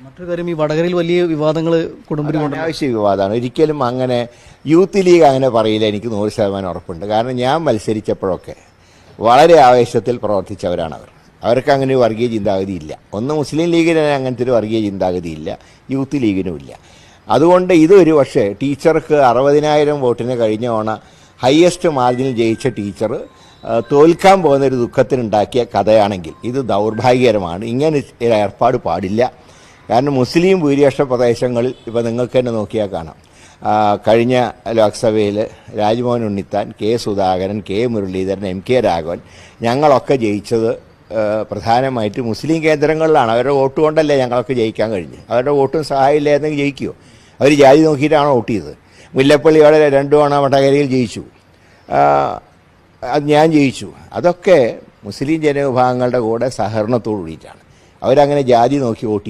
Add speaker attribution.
Speaker 1: മറ്റൊരു കാര്യം, ഈ വടകരയിൽ വലിയ വിവാദങ്ങൾ
Speaker 2: അനാവശ്യ വിവാദമാണ്. ഒരിക്കലും അങ്ങനെ യൂത്ത് ലീഗ് അങ്ങനെ പറയില്ല, എനിക്ക് 100% ഉറപ്പുണ്ട്. കാരണം ഞാൻ മത്സരിച്ചപ്പോഴൊക്കെ വളരെ ആവേശത്തിൽ പ്രവർത്തിച്ചവരാണ് അവർക്ക് അങ്ങനെ ഒരു വർഗീയ ചിന്താഗതി ഇല്ല. ഒന്ന് മുസ്ലിം ലീഗിന് അങ്ങനത്തെ ഒരു വർഗീയ ചിന്താഗതി ഇല്ല, യൂത്ത് ലീഗിനും ഇല്ല. അതുകൊണ്ട് ഇതൊരു പക്ഷേ ടീച്ചർക്ക് 60,000 വോട്ടിന് കഴിഞ്ഞ തവണ ഹയസ്റ്റ് മാർജിനിൽ ജയിച്ച ടീച്ചർ തോൽക്കാൻ പോകുന്നൊരു ദുഃഖത്തിനുണ്ടാക്കിയ കഥയാണെങ്കിൽ ഇത് ദൗർഭാഗ്യകരമാണ്. ഇങ്ങനെ ഒരു ഏർപ്പാട് പാടില്ല. കാരണം മുസ്ലിം ഭൂരിപക്ഷ പ്രദേശങ്ങളിൽ ഇപ്പോൾ നിങ്ങൾക്ക് തന്നെ നോക്കിയാൽ കാണാം, കഴിഞ്ഞ ലോക്സഭയിൽ Rajmohan Unnithan, K Sudhakaran, K Muraleedharan, M K Raghavan ഞങ്ങളൊക്കെ ജയിച്ചത് പ്രധാനമായിട്ട് മുസ്ലിം കേന്ദ്രങ്ങളിലാണ്. അവരുടെ വോട്ട് കൊണ്ടല്ലേ ഞങ്ങളൊക്കെ ജയിക്കാൻ കഴിഞ്ഞ്. അവരുടെ വോട്ടും സഹായമില്ലായിരുന്നെങ്കിൽ ജയിക്കുമോ? അവർ ജാതി നോക്കിയിട്ടാണോ വോട്ട് ചെയ്തത്? മുല്ലപ്പള്ളി അവിടെ 2 തവണ വടകരയിൽ ജയിച്ചു, അത് ഞാൻ ജയിച്ചു. അതൊക്കെ മുസ്ലിം ജനവിഭാഗങ്ങളുടെ കൂടെ സഹകരണത്തോടു കൂടിയിട്ടാണ്. അവരങ്ങനെ ജാതി നോക്കി വോട്ട്